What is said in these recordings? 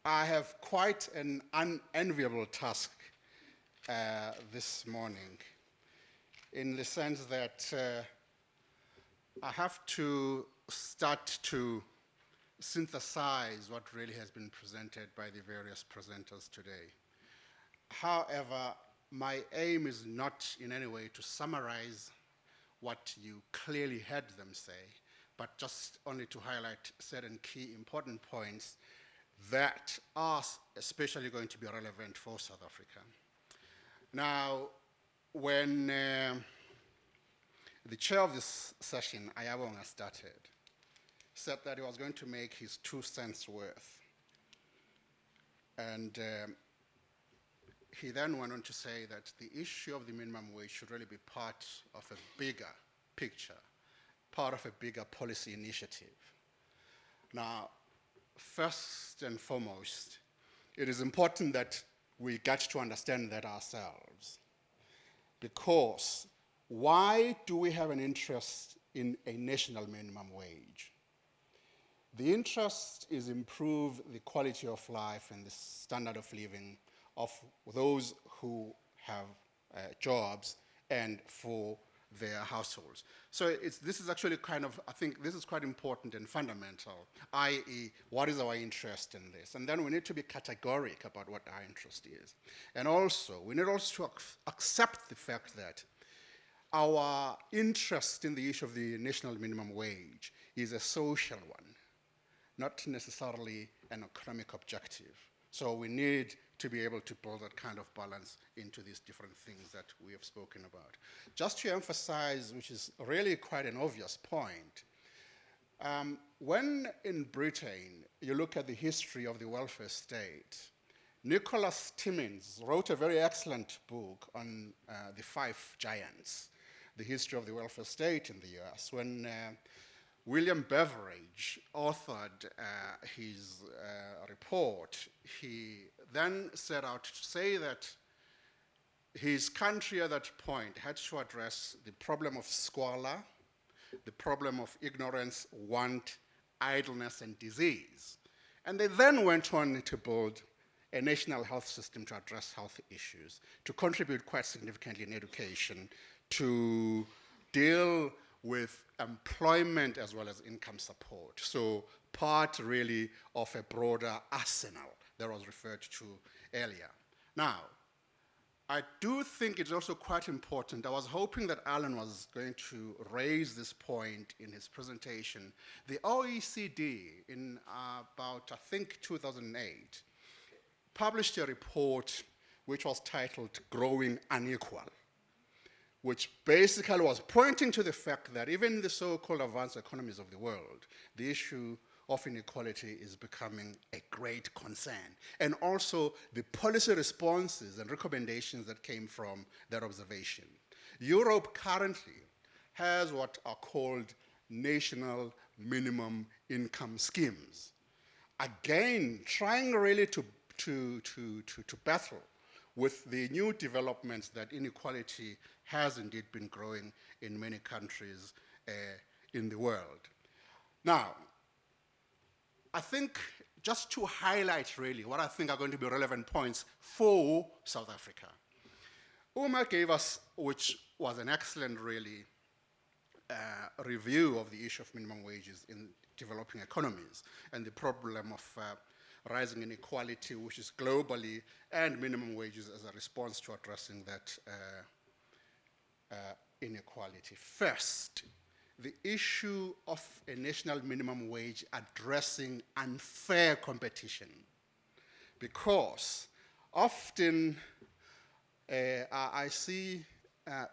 I have quite an unenviable task this morning, in the sense that I have to start to synthesize what really has been presented by the various presenters today. However, my aim is not in any way to summarize what you clearly heard them say, but just only to highlight certain key important points that are especially going to be relevant for South Africa. Now, when the chair of this session, Ayabonga, started, said that he was going to make his 2 cents worth. And he then went on to say that the issue of the minimum wage should really be part of a bigger picture, part of a bigger policy initiative. Now, first and foremost, it is important that we get to understand that ourselves. Because why do we have an interest in a national minimum wage? The interest is improve the quality of life and the standard of living of those who have jobs and for their households. So this is actually kind of, I think this is quite important and fundamental, i.e., what is our interest in this? And then we need to be categoric about what our interest is. And also, we need also to accept the fact that our interest in the issue of the national minimum wage is a social one, not necessarily an economic objective. So we need to be able to build that kind of balance into these different things that we have spoken about. Just to emphasize, which is really quite an obvious point, when in Britain you look at the history of the welfare state, Nicholas Timmins wrote a very excellent book on the 5 giants, the history of the welfare state in the US. When William Beveridge authored his report, he then set out to say that his country at that point had to address the problem of squalor, the problem of ignorance, want, idleness, and disease. And they then went on to build a national health system to address health issues, to contribute quite significantly in education, to deal with employment as well as income support. So part really of a broader arsenal that was referred to earlier. Now, I do think it's also quite important. I was hoping that Alan was going to raise this point in his presentation. The OECD in about, I think, 2008, published a report which was titled Growing Unequal, which basically was pointing to the fact that even in the so-called advanced economies of the world, the issue of inequality is becoming a great concern. And also the policy responses and recommendations that came from that observation. Europe currently has what are called national minimum income schemes. Again, trying really to battle with the new developments that inequality has indeed been growing in many countries in the world. Now, I think just to highlight really what I think are going to be relevant points for South Africa. Uma gave us, which was an excellent really review of the issue of minimum wages in developing economies and the problem of rising inequality, which is globally, and minimum wages as a response to addressing that inequality. First, the issue of a national minimum wage addressing unfair competition. Because often I see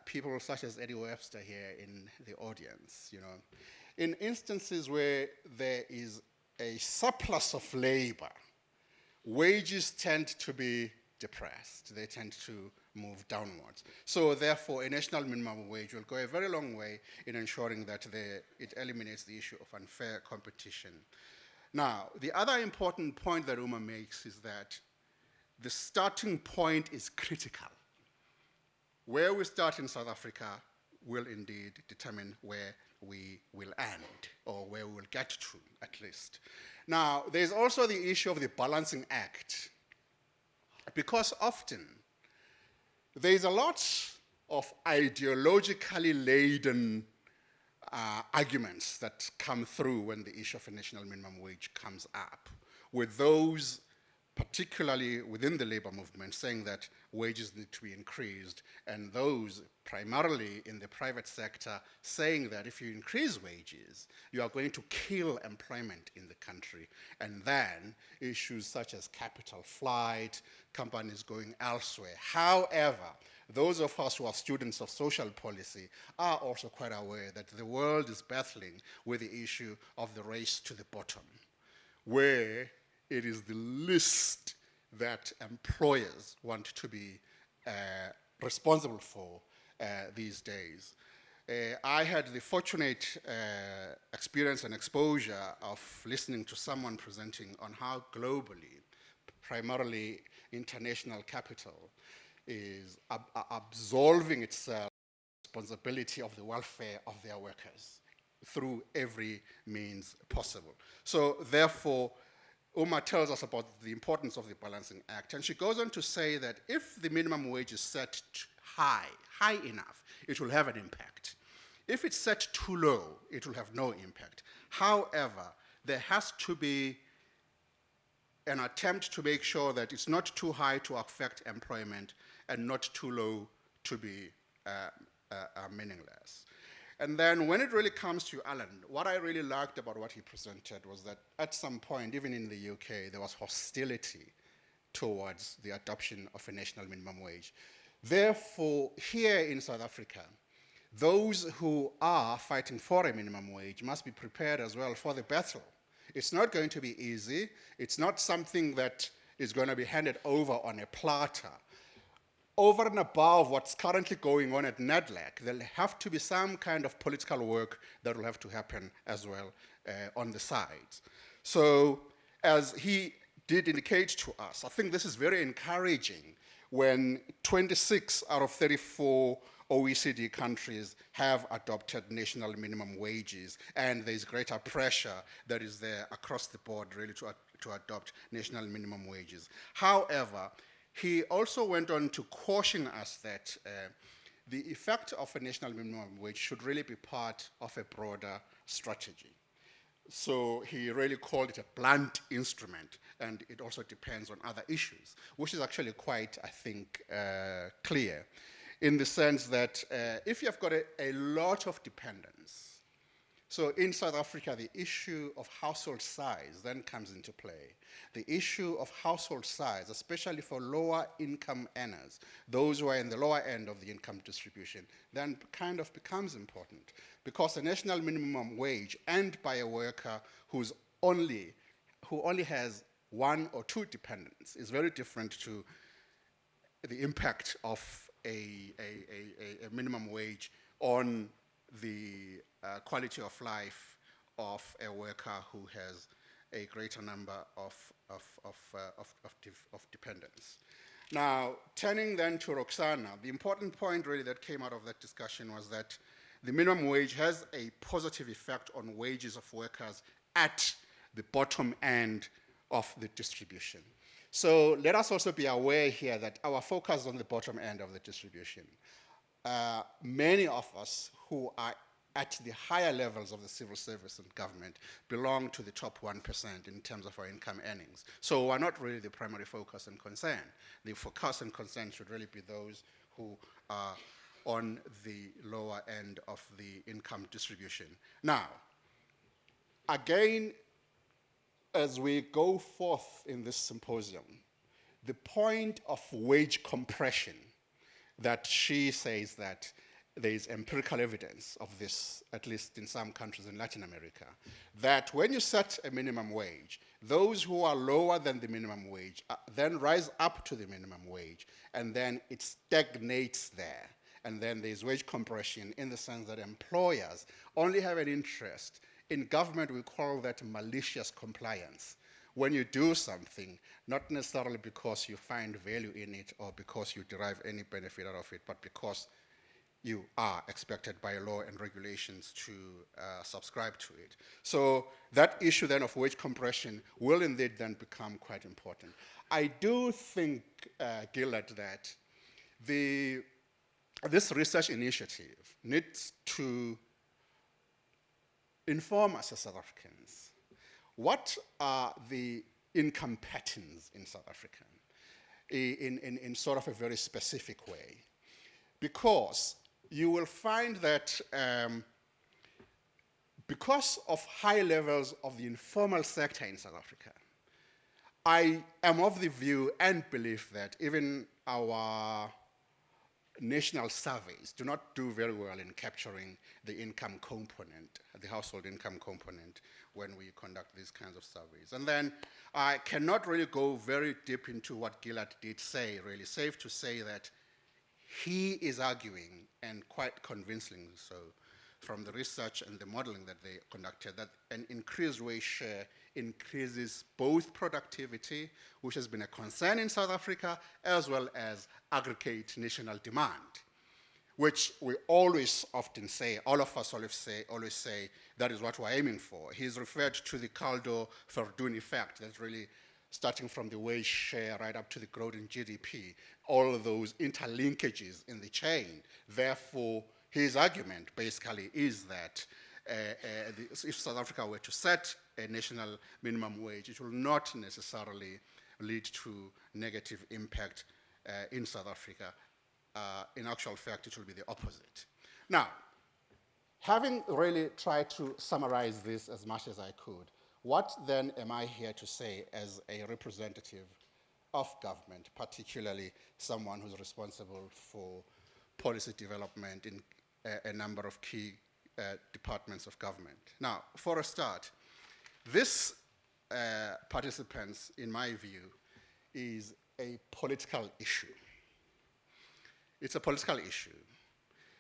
people such as Eddie Webster here in the audience, you know, in instances where there is a surplus of labor, wages tend to be depressed. They tend to move downwards. So therefore, a national minimum wage will go a very long way in ensuring that it eliminates the issue of unfair competition. Now, the other important point that Uma makes is that the starting point is critical. Where we start in South Africa will indeed determine where we will end, or where we will get to, at least. Now, there's also the issue of the balancing act, because often there's a lot of ideologically laden arguments that come through when the issue of a national minimum wage comes up, with those particularly within the labor movement saying that wages need to be increased, and those primarily in the private sector saying that if you increase wages, you are going to kill employment in the country. And then issues such as capital flight, companies going elsewhere. However, those of us who are students of social policy are also quite aware that the world is battling with the issue of the race to the bottom, where it is the least that employers want to be responsible for these days. I had the fortunate experience and exposure of listening to someone presenting on how globally, primarily international capital, is absolving itself responsibility of the welfare of their workers through every means possible. So therefore, Uma tells us about the importance of the Balancing Act, and she goes on to say that if the minimum wage is set high enough, it will have an impact. If it's set too low, it will have no impact. However, there has to be an attempt to make sure that it's not too high to affect employment and not too low to be meaningless. And then when it really comes to Alan, what I really liked about what he presented was that at some point, even in the UK, there was hostility towards the adoption of a national minimum wage. Therefore, here in South Africa, those who are fighting for a minimum wage must be prepared as well for the battle. It's not going to be easy. It's not something that is going to be handed over on a platter. Over and above what's currently going on at NADLAC, there'll have to be some kind of political work that will have to happen as well on the sides. So as he did indicate to us, I think this is very encouraging when 26 out of 34 OECD countries have adopted national minimum wages, and there's greater pressure that is there across the board really to adopt national minimum wages. However, he also went on to caution us that the effect of a national minimum wage should really be part of a broader strategy. So he really called it a blunt instrument, and it also depends on other issues, which is actually quite, I think, clear, in the sense that if you've got a lot of dependence, so in South Africa, the issue of household size then comes into play. The issue of household size, especially for lower income earners, those who are in the lower end of the income distribution, then kind of becomes important, because a national minimum wage earned by a worker who only has one or two dependents is very different to the impact of a minimum wage on the quality of life of a worker who has a greater number of dependents. Now, turning then to Roxana, the important point really that came out of that discussion was that the minimum wage has a positive effect on wages of workers at the bottom end of the distribution. So let us also be aware here that our focus is on the bottom end of the distribution. Many of us who are at the higher levels of the civil service and government belong to the top 1% in terms of our income earnings. So we're not really the primary focus and concern. The focus and concern should really be those who are on the lower end of the income distribution. Now, again, as we go forth in this symposium, the point of wage compression that she says that there is empirical evidence of this, at least in some countries in Latin America, that when you set a minimum wage, those who are lower than the minimum wage then rise up to the minimum wage, and then it stagnates there. And then there's wage compression in the sense that employers only have an interest. In government, we call that malicious compliance. When you do something, not necessarily because you find value in it or because you derive any benefit out of it, but because you are expected by law and regulations to subscribe to it. So that issue then of wage compression will indeed then become quite important. I do think, Gillard, that this research initiative needs to inform us as South Africans. What are the income patterns in South Africa in sort of a very specific way? Because you will find that because of high levels of the informal sector in South Africa, I am of the view and belief that even our national surveys do not do very well in capturing the income component, the household income component, when we conduct these kinds of surveys. And then I cannot really go very deep into what Gillard did say, really. Safe to say that he is arguing, and quite convincingly so, from the research and the modeling that they conducted, that an increased wage share increases both productivity, which has been a concern in South Africa, as well as aggregate national demand, which we always often say, all of us always say that is what we're aiming for. He's referred to the Caldo-Verdun effect, that's really starting from the wage share right up to the growth in GDP, all of those interlinkages in the chain. Therefore, his argument basically is that if South Africa were to set a national minimum wage, it will not necessarily lead to negative impact in South Africa. In actual fact, it will be the opposite. Now, having really tried to summarize this as much as I could, what then am I here to say as a representative of government, particularly someone who's responsible for policy development in a number of key departments of government? Now, for a start, this participants, in my view, is a political issue. It's a political issue.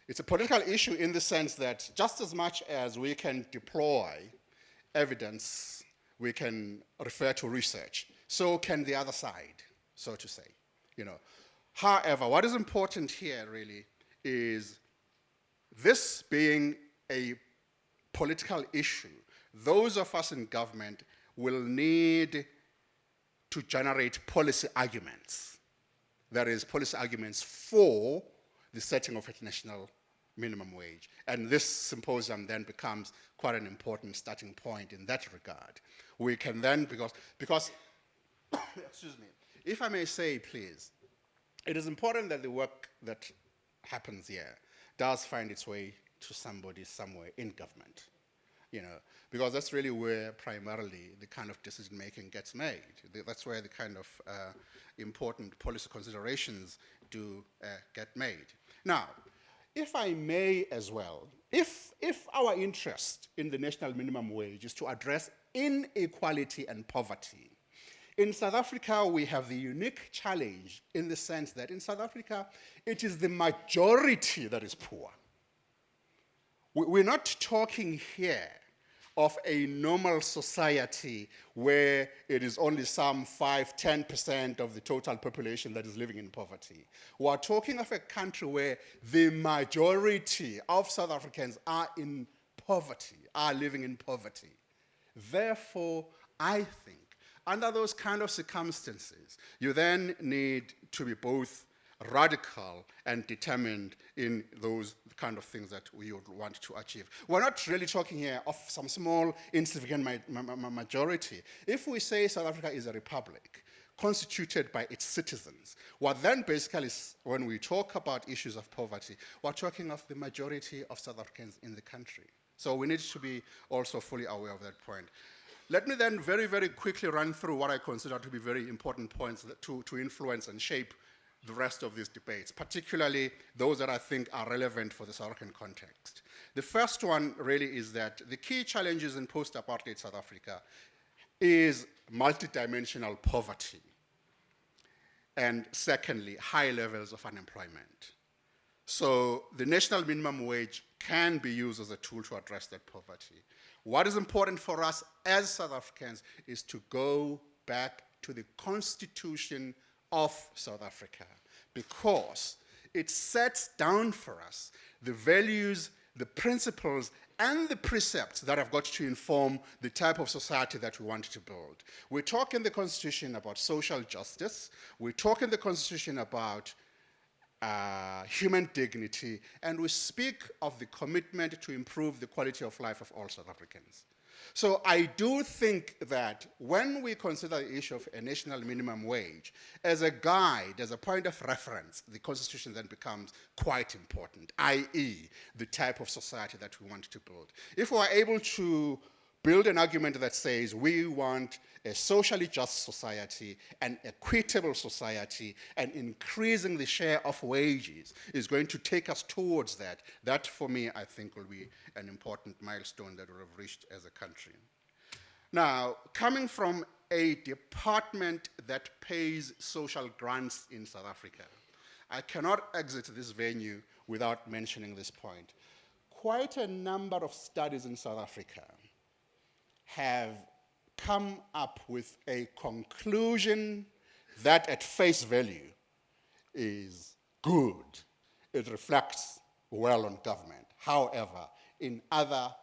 It's a political issue in the sense that just as much as we can deploy evidence, we can refer to research, so can the other side, so to say. However, what is important here really is this being a political issue, those of us in government will need to generate policy arguments. That is, policy arguments for the setting of a national minimum wage. And this symposium then becomes quite an important starting point in that regard. We can then, because excuse me, if I may say, please, it is important that the work that happens here does find its way to somebody somewhere in government, because that's really where primarily the kind of decision making gets made. That's where the kind of important policy considerations do get made. Now, if I may as well, if our interest in the national minimum wage is to address inequality and poverty, in South Africa we have the unique challenge in the sense that in South Africa it is the majority that is poor. We're not talking here of a normal society where it is only some 5–10% of the total population that is living in poverty. We're talking of a country where the majority of South Africans are in poverty, are living in poverty. Therefore, I think, under those kind of circumstances, you then need to be both radical and determined in those kind of things that we would want to achieve. We're not really talking here of some small insignificant majority. If we say South Africa is a republic constituted by its citizens, what then basically, when we talk about issues of poverty, we're talking of the majority of South Africans in the country. So we need to be also fully aware of that point. Let me then very, very quickly run through what I consider to be very important points to influence and shape the rest of these debates, particularly those that I think are relevant for the South African context. The first one really is that the key challenges in post-apartheid South Africa is multidimensional poverty, and secondly, high levels of unemployment. So the national minimum wage can be used as a tool to address that poverty. What is important for us as South Africans is to go back to the Constitution of South Africa, because It sets down for us the values, the principles, and the precepts that have got to inform the type of society that we want to build. We talk in the Constitution about social justice. We talk in the Constitution about human dignity, and we speak of the commitment to improve the quality of life of all South Africans. So I do think that when we consider the issue of a national minimum wage, as a guide, as a point of reference, the Constitution then becomes quite important, i.e. the type of society that we want to build. If we are able to build an argument that says we want a socially just society, an equitable society, and increasing the share of wages is going to take us towards that. That, for me, I think will be an important milestone that we have reached as a country. Now, coming from a department that pays social grants in South Africa, I cannot exit this venue without mentioning this point. Quite a number of studies in South Africa have come up with a conclusion that at face value is good. It reflects well on government. However, in other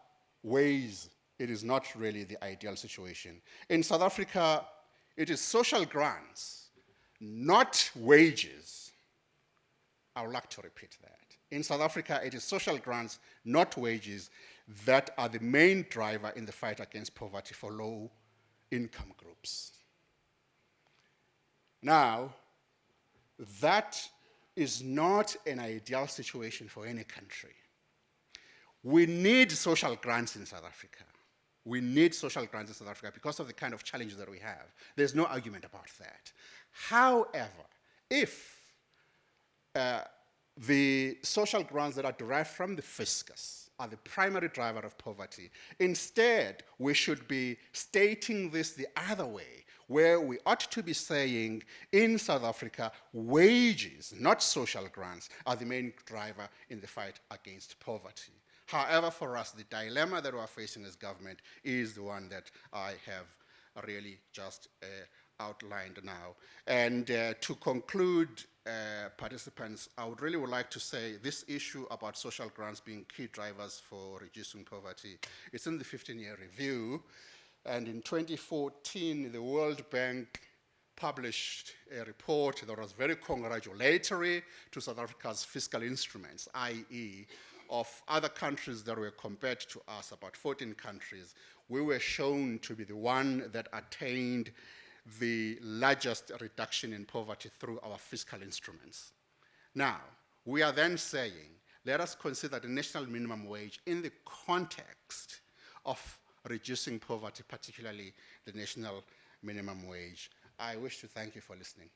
ways, it is not really the ideal situation. In South Africa, it is social grants, not wages. I would like to repeat that. In South Africa, it is social grants, not wages, that are the main driver in the fight against poverty for low-income groups. Now, that is not an ideal situation for any country. We need social grants in South Africa. We need social grants in South Africa because of the kind of challenges that we have. There's no argument about that. However, if the social grants that are derived from the fiscus are the primary driver of poverty, instead, we should be stating this the other way, where we ought to be saying, in South Africa, wages, not social grants, are the main driver in the fight against poverty. However, for us, the dilemma that we're facing as government is the one that I have really just outlined now. And to conclude, participants, I would like to say this issue about social grants being key drivers for reducing poverty, it's in the 15-year review. And in 2014, the World Bank published a report that was very congratulatory to South Africa's fiscal instruments, i.e., of other countries that were compared to us, about 14 countries, we were shown to be the one that attained the largest reduction in poverty through our fiscal instruments. Now, we are then saying, let us consider the national minimum wage in the context of reducing poverty, particularly the national minimum wage. I wish to thank you for listening.